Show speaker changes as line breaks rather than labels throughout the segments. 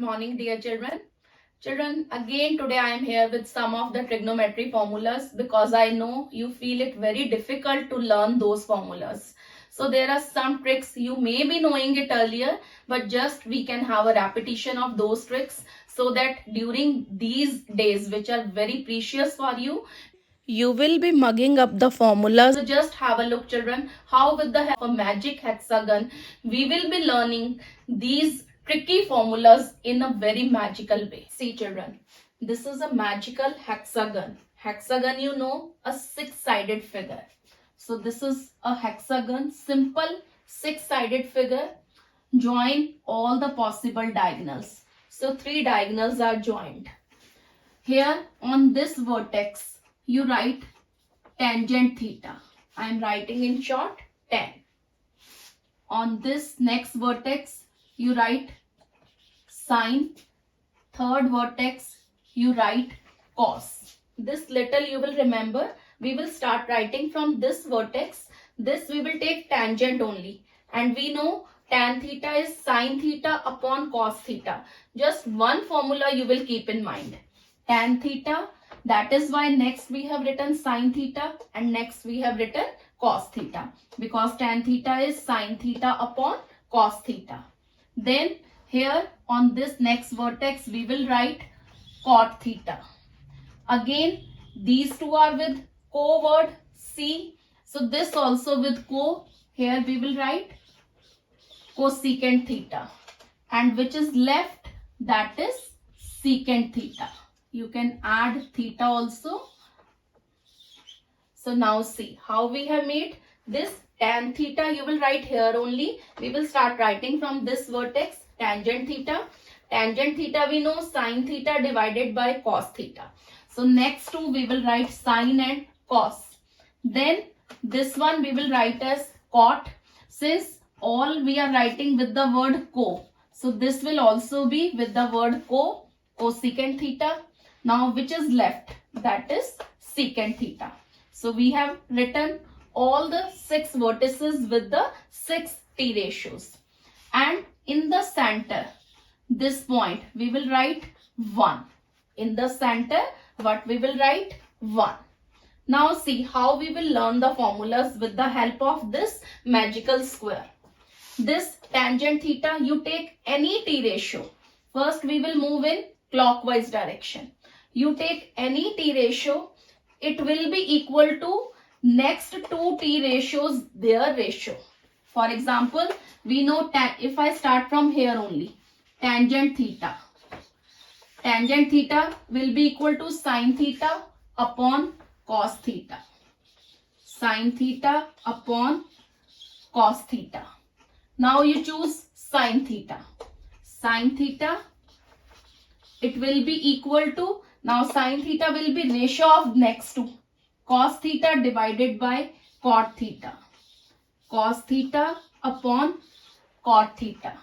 Morning, dear children. Children, again today I am here with some of the trigonometry formulas because I know you feel it very difficult to learn those formulas. So there are some tricks you may be knowing it earlier, but just we can have a repetition of those tricks so that during these days which are very precious for you will be mugging up the formulas. So just have a look, children, how with the help of a magic hexagon, we will be learning these tricky formulas in a very magical way. See, children, this is a magical hexagon. Hexagon, you know, a six-sided figure. So this is a hexagon, simple six-sided figure. Join all the possible diagonals. So three diagonals are joined. Here on this vertex, you write tangent theta. I am writing in short tan. On this next vertex, you write sine. Third vertex, you write cos. This little you will remember. We will start writing from this vertex. This we will take tangent only. And we know tan theta is sine theta upon cos theta. Just one formula you will keep in mind. Tan theta. That is why next we have written sine theta and next we have written cos theta, because tan theta is sine theta upon cos theta. Then here on this next vertex we will write cot theta. Again these two are with co word c. So this also with co. Here we will write cosecant theta. And which is left, that is secant theta. You can add theta also. So now see how we have made this tan theta. You will write here only. We will start writing from this vertex tangent theta. Tangent theta we know sine theta divided by cos theta. So next two we will write sine and cos. Then this one we will write as cot. Since all we are writing with the word co, so this will also be with the word co, cosecant theta. Now which is left, that is secant theta. So we have written all the six vertices with the 6 t ratios. And in the center, this point we will write 1. In the center, what we will write? 1. Now see how we will learn the formulas with the help of this magical square. This tangent theta, you take any t ratio. First we will move in clockwise direction. You take any t ratio, it will be equal to next two t ratios, their ratio. For example, we know if I start from here only, tangent theta. Tangent theta will be equal to sine theta upon cos theta. Sine theta upon cos theta. Now you choose sine theta. Sine theta, it will be equal to, now sine theta will be ratio of next two. Cos theta divided by cot theta. Cos theta upon cot theta.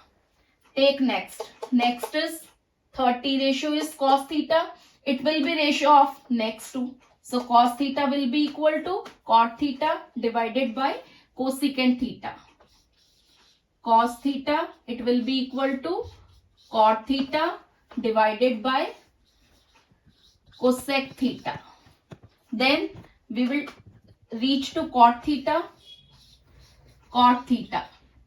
Take next. Next is 30 ratio is cos theta. It will be ratio of next two. So cos theta will be equal to cot theta divided by cosecant theta. Cos theta, it will be equal to cot theta divided by cosec theta. Then we will reach to cot theta. Cot theta,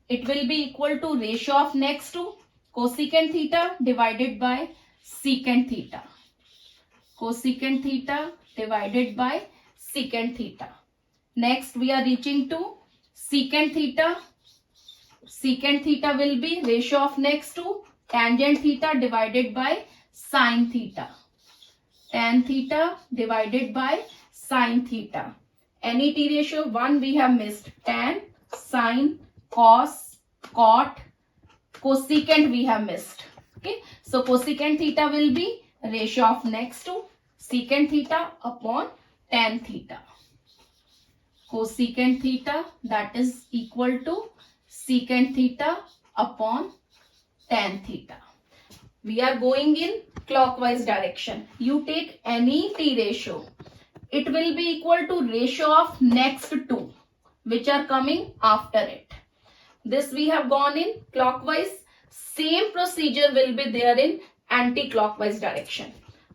it will be equal to ratio of next to cosecant theta divided by secant theta. Cosecant theta divided by secant theta. Next we are reaching to secant theta. Secant theta will be ratio of next to tangent theta divided by sine theta. Tan theta divided by sine theta. Any t ratio, 1 we have missed. Tan, sine, cos, cot, cosecant we have missed. Okay. So cosecant theta will be ratio of next to secant theta upon tan theta. Cosecant theta, that is equal to secant theta upon tan theta. We are going in clockwise direction. You take any t ratio. It will be equal to ratio of next two, which are coming after it. This we have gone in clockwise. Same procedure will be there in anti-clockwise direction.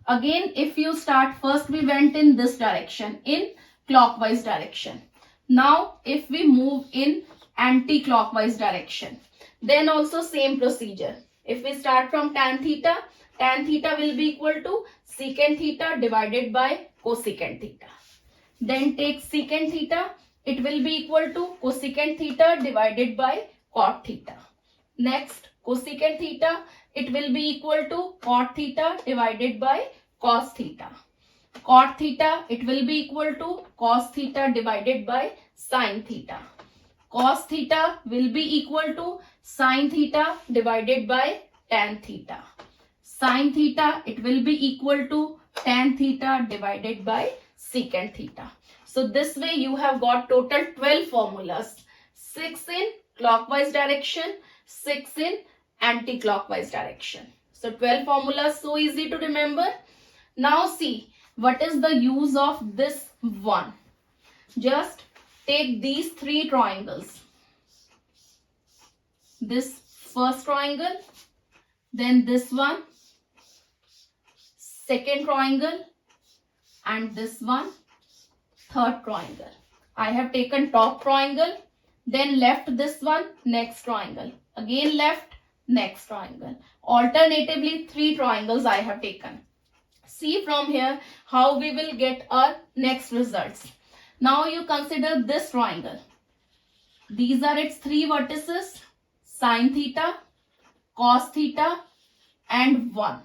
Again, if you start, first we went in this direction, in clockwise direction. Now, if we move in anti-clockwise direction, then also same procedure. If we start from tan theta will be equal to secant theta divided by cosecant theta. Then take secant theta, it will be equal to cosecant theta divided by cot theta. Next, cosecant theta, it will be equal to cot theta divided by cos theta. Cot theta, it will be equal to cos theta divided by sin theta. Cos theta will be equal to sin theta divided by tan theta. Sin theta, it will be equal to tan theta divided by secant theta. So this way you have got total 12 formulas. 6 in clockwise direction, 6 in anti-clockwise direction. So 12 formulas, so easy to remember. Now see, what is the use of this one? Just take these three triangles. This first triangle, then this one, second triangle, and this one, third triangle. I have taken top triangle, then left this one, next triangle. Again left, next triangle. Alternatively, three triangles I have taken. See from here how we will get our next results. Now you consider this triangle. These are its three vertices, sin theta, cos theta, and 1.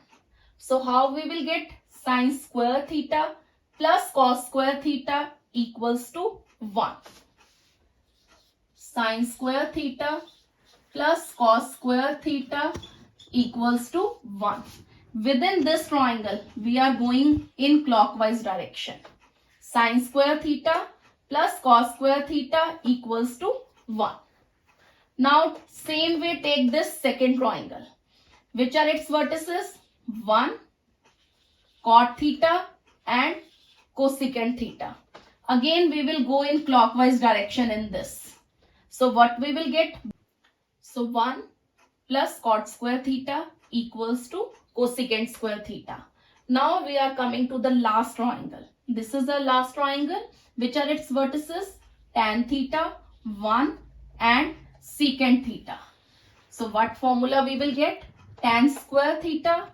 So how we will get sin square theta plus cos square theta equals to 1. Sin square theta plus cos square theta equals to 1. Within this triangle, we are going in clockwise direction. Sin square theta plus cos square theta equals to 1. Now, same way take this second triangle. Which are its vertices? 1, cot theta and cosecant theta. Again, we will go in clockwise direction in this. So, what we will get? So, 1 plus cot square theta equals to cosecant square theta. Now, we are coming to the last triangle. This is the last triangle. Which are its vertices? Tan theta, 1 and secant theta. So, what formula we will get? Tan square theta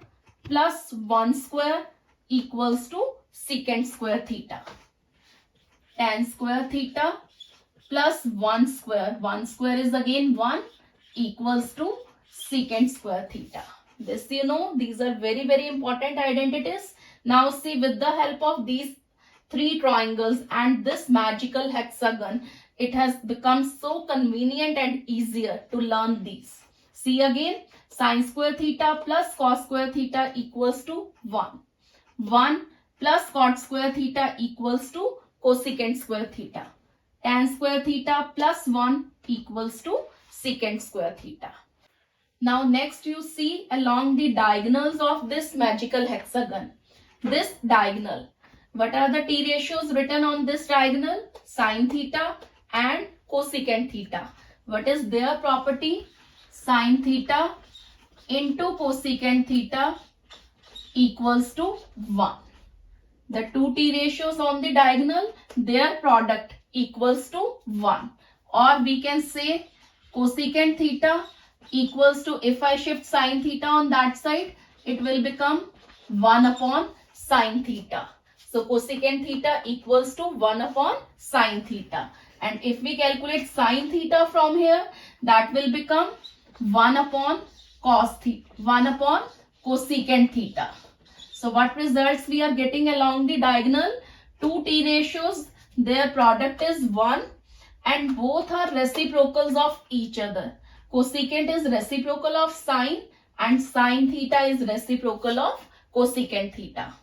plus 1 square equals to secant square theta. Tan square theta plus 1 square. 1 square is again 1 equals to secant square theta. This you know, these are very, very important identities. Now see, with the help of these three triangles and this magical hexagon, it has become so convenient and easier to learn these. See again, sin square theta plus cos square theta equals to 1. 1 plus cot square theta equals to cosecant square theta. Tan square theta plus 1 equals to secant square theta. Now next you see along the diagonals of this magical hexagon. This diagonal. What are the T ratios written on this diagonal? Sin theta and cosecant theta. What is their property? Sin theta into cosecant theta equals to 1. The two T ratios on the diagonal, their product equals to 1. Or we can say cosecant theta equals to, if I shift sin theta on that side, it will become 1 upon sin theta. So cosecant theta equals to 1 upon sin theta. And if we calculate sin theta from here, that will become 1 upon cos theta, 1 upon cosecant theta. So what results we are getting along the diagonal? Two T ratios, their product is 1 and both are reciprocals of each other. Cosecant is reciprocal of sin and sin theta is reciprocal of cosecant theta.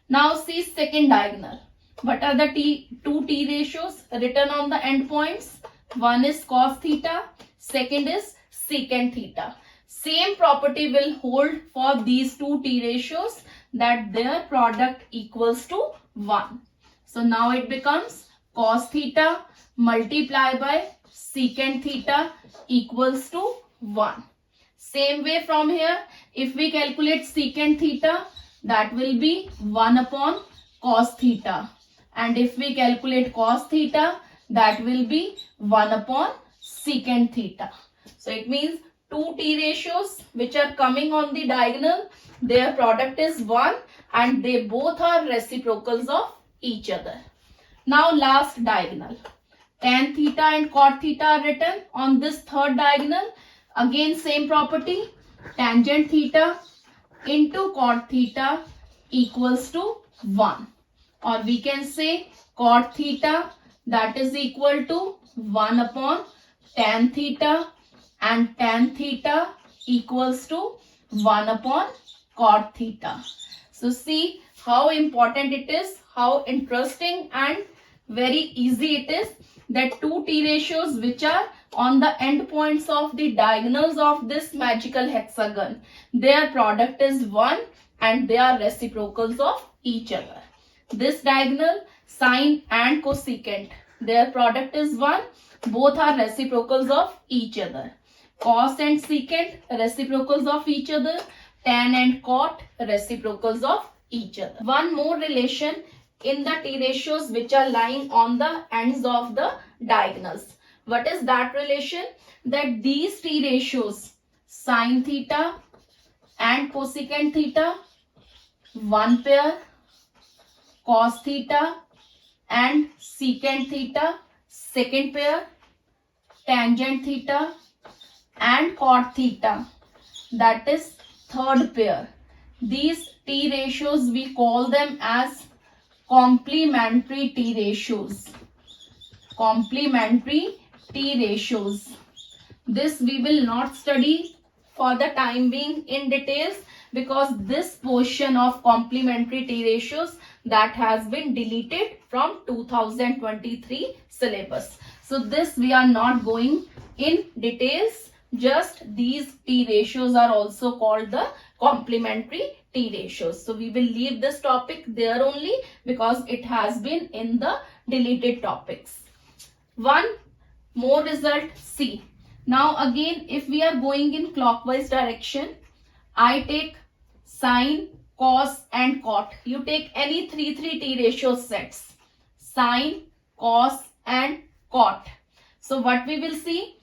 Now see second diagonal. What are the two T ratios written on the endpoints? One is cos theta, second is secant theta. Same property will hold for these two T ratios, that their product equals to 1. So now it becomes cos theta multiplied by secant theta equals to 1. Same way from here, if we calculate secant theta, that will be 1 upon cos theta. And if we calculate cos theta, that will be 1 upon secant theta. So it means two t ratios which are coming on the diagonal, their product is 1 and they both are reciprocals of each other. Now last diagonal. Tan theta and cot theta are written on this third diagonal. Again same property. Tangent theta into cot theta equals to 1. Or we can say cot theta, that is equal to 1 upon tan theta, and tan theta equals to 1 upon cot theta. So see how important it is, how interesting and very easy it is that two t ratios which are on the end points of the diagonals of this magical hexagon, their product is 1 and they are reciprocals of each other. This diagonal, sine and cosecant, their product is 1, both are reciprocals of each other. Cos and secant, reciprocals of each other. Tan and cot, reciprocals of each other. One more relation in the t ratios which are lying on the ends of the diagonals. What is that relation? That these t ratios, sine theta and cosecant theta, one pair, cos theta and secant theta, second pair, tangent theta and cot theta, that is third pair. These t ratios we call them as complementary t ratios. Complementary t ratios. This we will not study for the time being in details because this portion of complementary t ratios that has been deleted from 2023 syllabus. So this we are not going in details. Just these t ratios are also called the complementary t ratios. So we will leave this topic there only because it has been in the deleted topics. One more result, see. Now again, if we are going in clockwise direction, I take sine, cos and cot. You take any 3 t ratio sets, sine, cos and cot. So what we will see,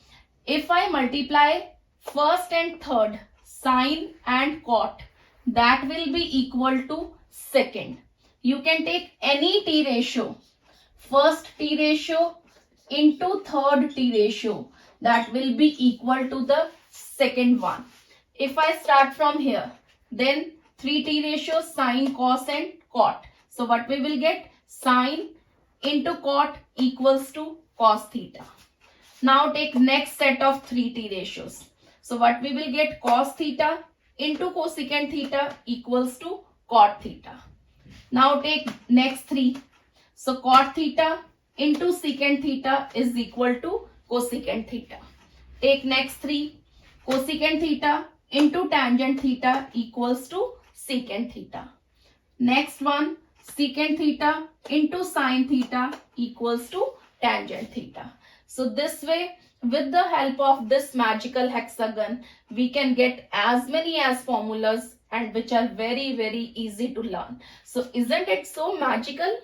if I multiply first and third, sine and cot, that will be equal to second. You can take any t ratio, first t ratio into third t ratio, that will be equal to the second one. If I start from here, then 3 t ratios, sine, cos and cot. So what we will get, sine into cot equals to cos theta. Now take next set of 3 t ratios. So what we will get, cos theta into cosecant theta equals to cot theta. Now take next 3. So cot theta into secant theta is equal to cosecant theta. Take next 3. Cosecant theta into tangent theta equals to secant theta. Next one, secant theta into sine theta equals to tangent theta. So this way, with the help of this magical hexagon, we can get as many as formulas and which are very, very easy to learn. So isn't it so magical?